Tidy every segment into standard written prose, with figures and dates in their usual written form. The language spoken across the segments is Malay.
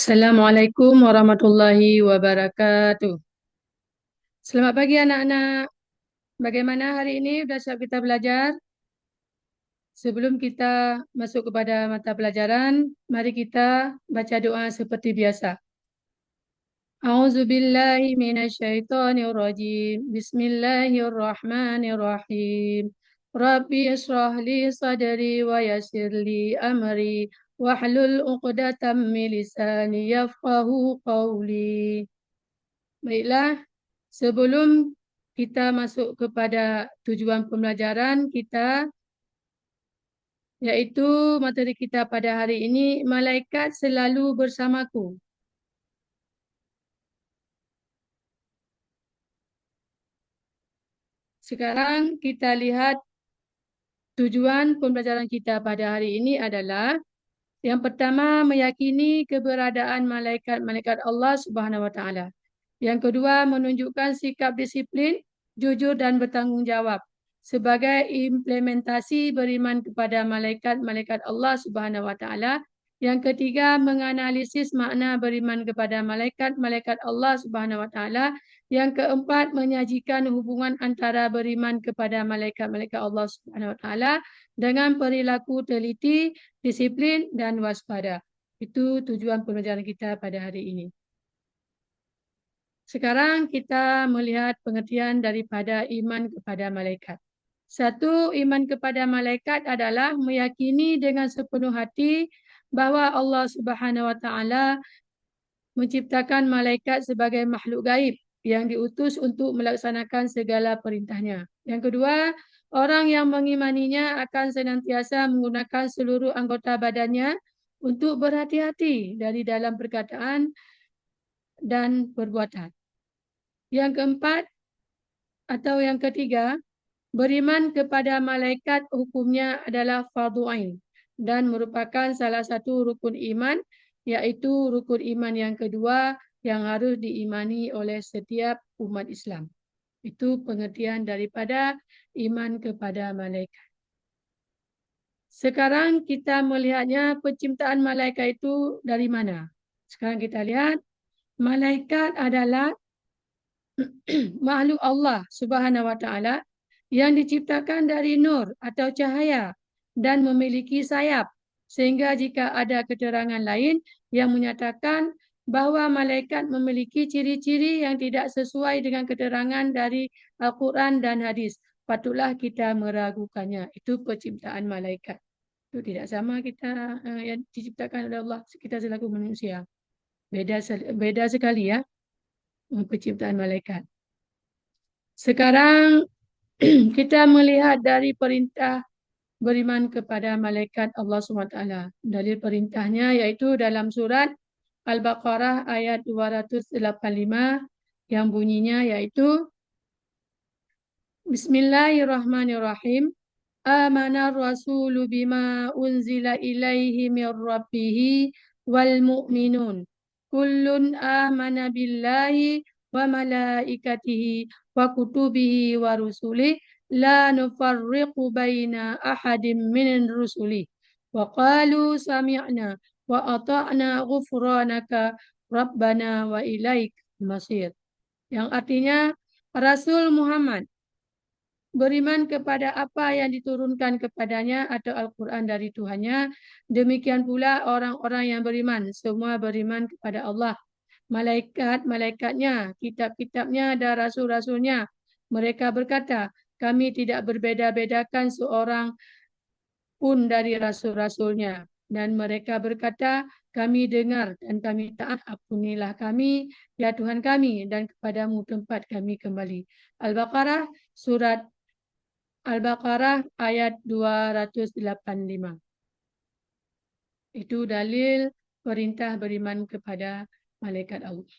Assalamualaikum warahmatullahi wabarakatuh. Selamat pagi anak-anak. Bagaimana hari ini? Sudah siap kita belajar? Sebelum kita masuk kepada mata pelajaran, mari kita baca doa seperti biasa. A'udzubillahi minasyaitonirrajim. Bismillahirrahmanirrahim. Rabbi israh li sadri wa yassir li amri wahlul 'uqdatam min lisani yafqahu qawli. Baiklah, sebelum kita masuk kepada tujuan pembelajaran kita, yaitu materi kita pada hari ini, malaikat selalu bersamaku. Sekarang kita lihat tujuan pembelajaran kita pada hari ini adalah yang pertama, meyakini keberadaan malaikat-malaikat Allah Subhanahu Wa Taala. Yang kedua, menunjukkan sikap disiplin, jujur dan bertanggungjawab sebagai implementasi beriman kepada malaikat-malaikat Allah Subhanahu Wa Taala. Yang ketiga, menganalisis makna beriman kepada malaikat-malaikat Allah Subhanahu Wa Taala. Yang keempat, menyajikan hubungan antara beriman kepada malaikat-malaikat Allah Subhanahu Wa Taala dengan perilaku teliti, disiplin dan waspada. Itu tujuan pembelajaran kita pada hari ini. Sekarang kita melihat pengertian daripada iman kepada malaikat. Satu, iman kepada malaikat adalah meyakini dengan sepenuh hati bahawa Allah Subhanahu Wa Taala menciptakan malaikat sebagai makhluk gaib yang diutus untuk melaksanakan segala perintahnya. Yang kedua, orang yang mengimaninya akan senantiasa menggunakan seluruh anggota badannya untuk berhati-hati dari dalam perkataan dan perbuatan. Yang keempat atau yang ketiga, beriman kepada malaikat hukumnya adalah fardhu ain dan merupakan salah satu rukun iman, iaitu rukun iman yang kedua yang harus diimani oleh setiap umat Islam. Itu pengertian daripada iman kepada malaikat. Sekarang kita melihatnya penciptaan malaikat itu dari mana. Sekarang kita lihat malaikat adalah makhluk Allah Subhanahu Wa Taala yang diciptakan dari nur atau cahaya dan memiliki sayap, sehingga jika ada keterangan lain yang menyatakan bahawa malaikat memiliki ciri-ciri yang tidak sesuai dengan keterangan dari Al-Quran dan hadis, patutlah kita meragukannya. Itu penciptaan malaikat. Itu tidak sama kita yang diciptakan oleh Allah, kita selaku manusia. Beda sekali ya penciptaan malaikat. Sekarang kita melihat dari perintah beriman kepada malaikat Allah SWT. Dalil perintahnya iaitu dalam surat Al-Baqarah ayat 285 yang bunyinya iaitu Bismillahirrahmanirrahim. Amanar rasulu bima unzila ilaihi min rabbihi wal mu'minun. Kullun amana billahi wa malaikatihi wa kutubihi wa rusulih la nufarriqu baina ahadim min rusulih wa qalu sami'na wa ata'na ghufranaka rabbana wa ilaik masir. Yang artinya Rasul Muhammad beriman kepada apa yang diturunkan kepadanya atau Al-Quran dari Tuhannya. Demikian pula orang-orang yang beriman. Semua beriman kepada Allah. Malaikat-malaikatnya, kitab-kitabnya dan rasul-rasulnya. Mereka berkata, kami tidak berbeza-bedakan seorang pun dari rasul-rasulnya. Dan mereka berkata, kami dengar dan kami taat, ampunilah kami, ya Tuhan kami, dan kepadamu tempat kami kembali. Al-Baqarah, surat Al-Baqarah ayat 285. Itu dalil perintah beriman kepada malaikat Allah.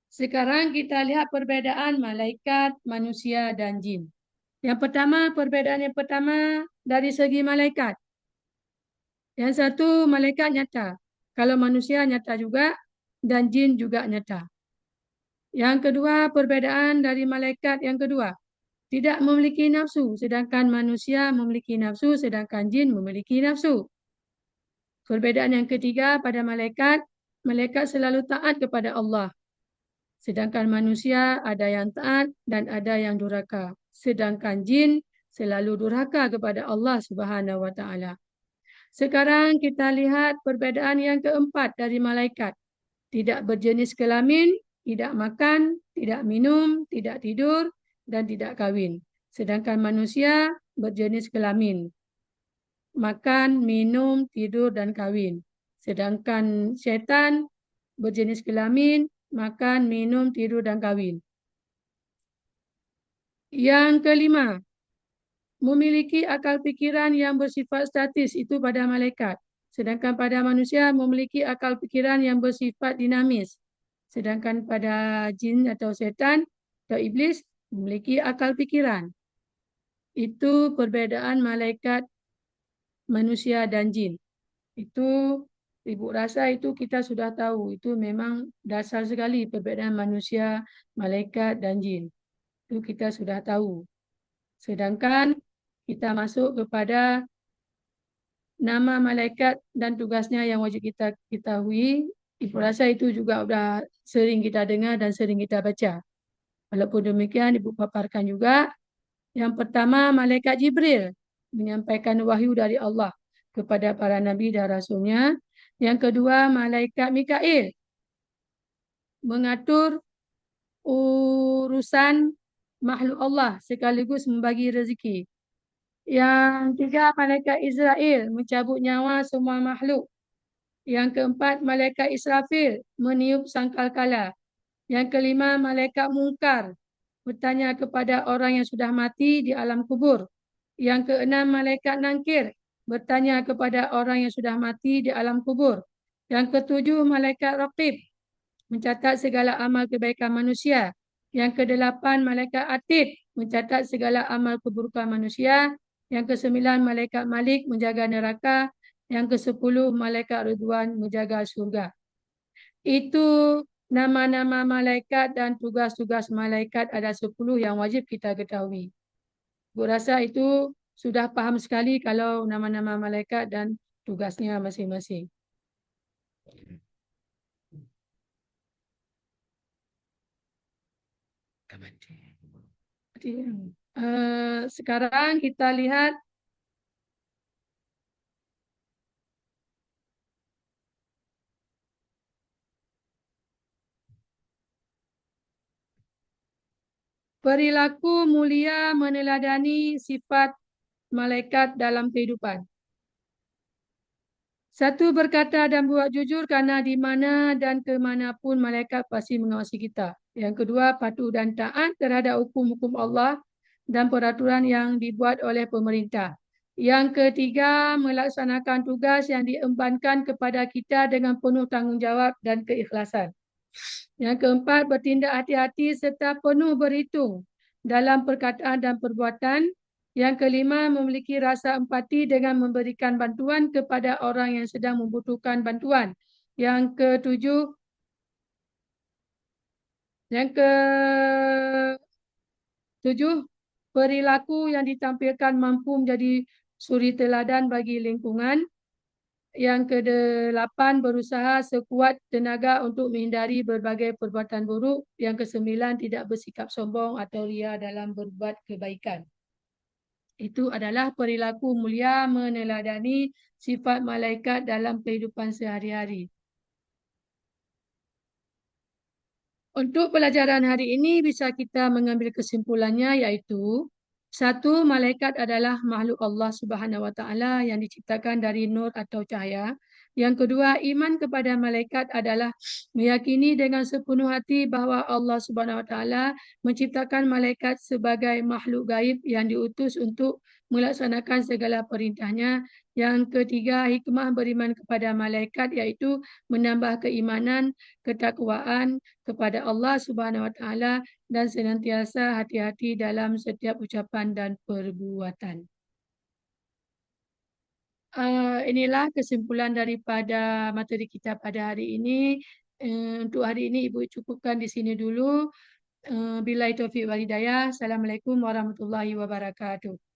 Sekarang kita lihat perbedaan malaikat, manusia dan jin. Yang pertama, perbedaan yang pertama dari segi malaikat. Yang satu, malaikat nyata. Kalau manusia nyata juga dan jin juga nyata. Yang kedua, perbedaan dari malaikat yang kedua. Tidak memiliki nafsu, sedangkan manusia memiliki nafsu, sedangkan jin memiliki nafsu. Perbezaan yang ketiga pada malaikat, malaikat selalu taat kepada Allah. Sedangkan manusia ada yang taat dan ada yang durhaka. Sedangkan jin selalu durhaka kepada Allah Subhanahu Wa Taala. Sekarang kita lihat perbezaan yang keempat dari malaikat. Tidak berjenis kelamin, tidak makan, tidak minum, tidak tidur dan tidak kahwin. Sedangkan manusia berjenis kelamin. Makan, minum, tidur dan kahwin. Sedangkan syaitan berjenis kelamin, makan, minum, tidur dan kahwin. Yang kelima, memiliki akal fikiran yang bersifat statis, itu pada malaikat. Sedangkan pada manusia memiliki akal fikiran yang bersifat dinamis. Sedangkan pada jin atau syaitan atau iblis memiliki akal fikiran. Itu perbezaan malaikat, manusia dan jin. Itu Ibu rasa itu kita sudah tahu. Itu memang dasar sekali perbezaan manusia, malaikat dan jin. Itu kita sudah tahu. Sedangkan kita masuk kepada nama malaikat dan tugasnya yang wajib kita ketahui. Ibu rasa itu juga sudah sering kita dengar dan sering kita baca. Walaupun demikian, Ibu paparkan juga. Yang pertama, malaikat Jibril menyampaikan wahyu dari Allah kepada para nabi dan rasulnya. Yang kedua, malaikat Mikail mengatur urusan makhluk Allah sekaligus membagi rezeki. Yang tiga, malaikat Israel mencabut nyawa semua makhluk. Yang keempat, malaikat Israfil meniup sangkakala. Yang kelima, malaikat Munkar bertanya kepada orang yang sudah mati di alam kubur. Yang keenam, malaikat Nangkir bertanya kepada orang yang sudah mati di alam kubur. Yang ketujuh, malaikat Raqib mencatat segala amal kebaikan manusia. Yang kedelapan, malaikat Atid mencatat segala amal keburukan manusia. Yang kesembilan, malaikat Malik menjaga neraka. Yang kesepuluh, malaikat Ridwan menjaga surga. Itu nama-nama malaikat dan tugas-tugas malaikat ada 10 yang wajib kita ketahui. Ibu rasa itu sudah paham sekali kalau nama-nama malaikat dan tugasnya masing-masing. Sekarang kita lihat perilaku mulia meneladani sifat malaikat dalam kehidupan. Satu, berkata dan buat jujur kerana di mana dan ke manapun malaikat pasti mengawasi kita. Yang kedua, patuh dan taat terhadap hukum-hukum Allah dan peraturan yang dibuat oleh pemerintah. Yang ketiga, melaksanakan tugas yang diembankan kepada kita dengan penuh tanggungjawab dan keikhlasan. Yang keempat, bertindak hati-hati serta penuh berhitung dalam perkataan dan perbuatan. Yang kelima, memiliki rasa empati dengan memberikan bantuan kepada orang yang sedang membutuhkan bantuan. Yang ketujuh, perilaku yang ditampilkan mampu menjadi suri teladan bagi lingkungan. Yang kedelapan, berusaha sekuat tenaga untuk menghindari berbagai perbuatan buruk. Yang kesembilan, tidak bersikap sombong atau ria dalam berbuat kebaikan. Itu adalah perilaku mulia meneladani sifat malaikat dalam kehidupan sehari-hari. Untuk pelajaran hari ini bisa kita mengambil kesimpulannya iaitu satu, malaikat adalah makhluk Allah Subhanahu Wa Taala yang diciptakan dari nur atau cahaya. Yang kedua, iman kepada malaikat adalah meyakini dengan sepenuh hati bahawa Allah Subhanahu Wa Taala menciptakan malaikat sebagai makhluk gaib yang diutus untuk melaksanakan segala perintahnya. Yang ketiga, hikmah beriman kepada malaikat iaitu menambah keimanan, ketakwaan kepada Allah Subhanahu Wa Taala dan senantiasa hati-hati dalam setiap ucapan dan perbuatan. Inilah kesimpulan daripada materi kita pada hari ini. Untuk hari ini Ibu cukupkan di sini dulu. Billahi taufiq wal hidayah. Assalamualaikum warahmatullahi wabarakatuh.